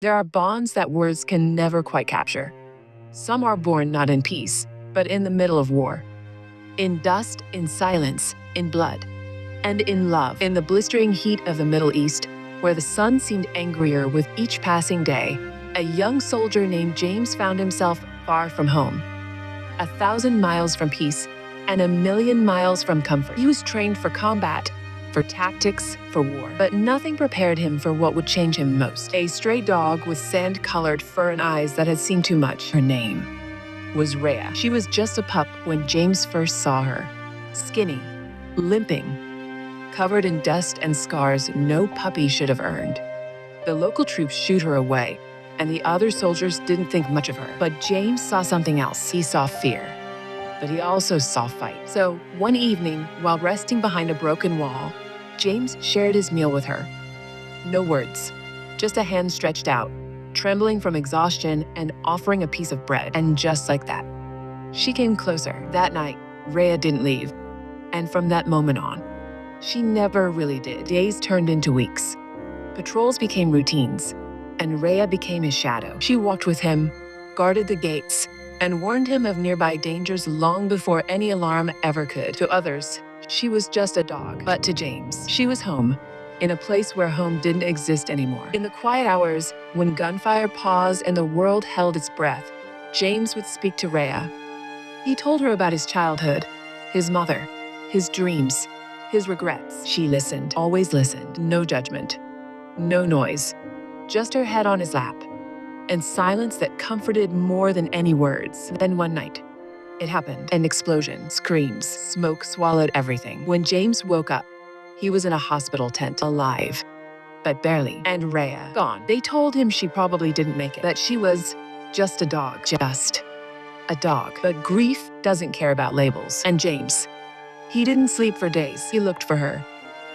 There are bonds that words can never quite capture. Some are born not in peace, but in the middle of war. In dust, in silence, in blood, and in love. In the blistering heat of the Middle East, where the sun seemed angrier with each passing day, a young soldier named James found himself far from home. 1,000 miles from peace, and 1,000,000 miles from comfort. He was trained for combat, for tactics, for war. But nothing prepared him for what would change him most. A stray dog with sand-colored fur and eyes that had seen too much. Her name was Rhea. She was just a pup when James first saw her. Skinny, limping, covered in dust and scars no puppy should have earned. The local troops shooed her away, and the other soldiers didn't think much of her. But James saw something else. He saw fear. But he also saw fight. So one evening, while resting behind a broken wall, James shared his meal with her. No words, just a hand stretched out, trembling from exhaustion and offering a piece of bread. And just like that, she came closer. That night, Rhea didn't leave. And from that moment on, she never really did. Days turned into weeks. Patrols became routines, and Rhea became his shadow. She walked with him, guarded the gates, and warned him of nearby dangers long before any alarm ever could. To others, she was just a dog. But to James, she was home, in a place where home didn't exist anymore. In the quiet hours, when gunfire paused and the world held its breath, James would speak to Rhea. He told her about his childhood, his mother, his dreams, his regrets. She listened, always listened. No judgment, no noise, just her head on his lap, and silence that comforted more than any words. Then one night, it happened. An explosion, screams, smoke swallowed everything. When James woke up, he was in a hospital tent, alive, but barely, and Rhea gone. They told him she probably didn't make it, that she was just a dog, just a dog. But grief doesn't care about labels. And James, he didn't sleep for days. He looked for her,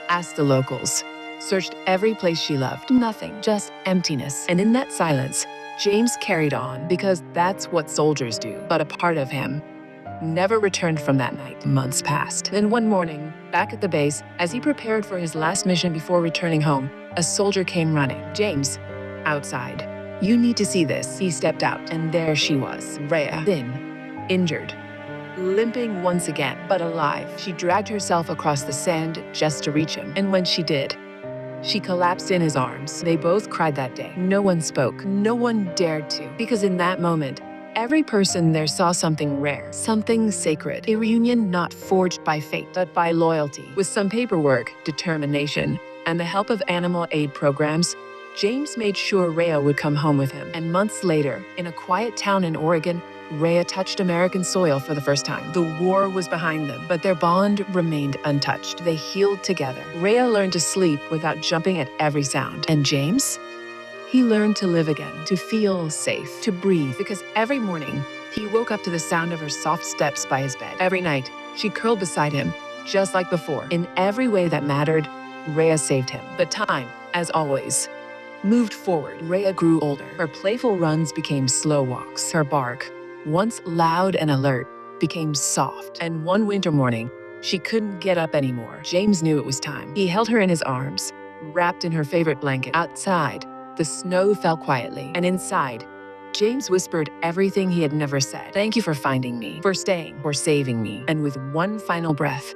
asked the locals, searched every place she loved. Nothing, just emptiness. And in that silence, James carried on, because that's what soldiers do. But a part of him never returned from that night. Months passed. Then one morning, back at the base, as he prepared for his last mission before returning home, a soldier came running. James, outside. You need to see this. He stepped out, and there she was, Rhea, thin, injured, limping once again, but alive. She dragged herself across the sand just to reach him. And when she did, she collapsed in his arms. They both cried that day. No one spoke. No one dared to. Because in that moment, every person there saw something rare, something sacred. A reunion not forged by fate, but by loyalty. With some paperwork, determination, and the help of animal aid programs, James made sure Rhea would come home with him. And months later, in a quiet town in Oregon, Rhea touched American soil for the first time. The war was behind them, but their bond remained untouched. They healed together. Rhea learned to sleep without jumping at every sound. And James? He learned to live again, to feel safe, to breathe, because every morning, he woke up to the sound of her soft steps by his bed. Every night, she curled beside him, just like before. In every way that mattered, Rhea saved him. But time, as always, moved forward. Rhea grew older. Her playful runs became slow walks. Her bark, once loud and alert, became soft. And one winter morning, she couldn't get up anymore. James knew it was time. He held her in his arms, wrapped in her favorite blanket. Outside, the snow fell quietly. And inside, James whispered everything he had never said. Thank you for finding me, for staying, for saving me. And with one final breath,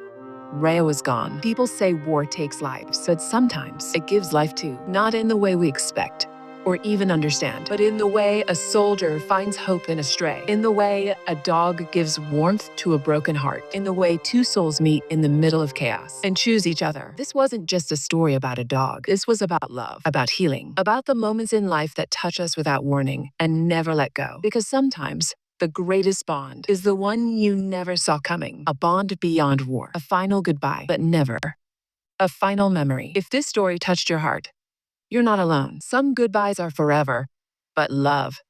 Rhea was gone. People say war takes lives, but sometimes it gives life too. Not in the way we expect or even understand, but in the way a soldier finds hope in a stray, in the way a dog gives warmth to a broken heart, in the way two souls meet in the middle of chaos and choose each other. This wasn't just a story about a dog. This was about love, about healing, about the moments in life that touch us without warning and never let go. Because sometimes the greatest bond is the one you never saw coming, a bond beyond war, a final goodbye, but never a final memory. If this story touched your heart, you're not alone. Some goodbyes are forever, but love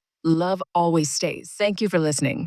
always stays. Thank you for listening.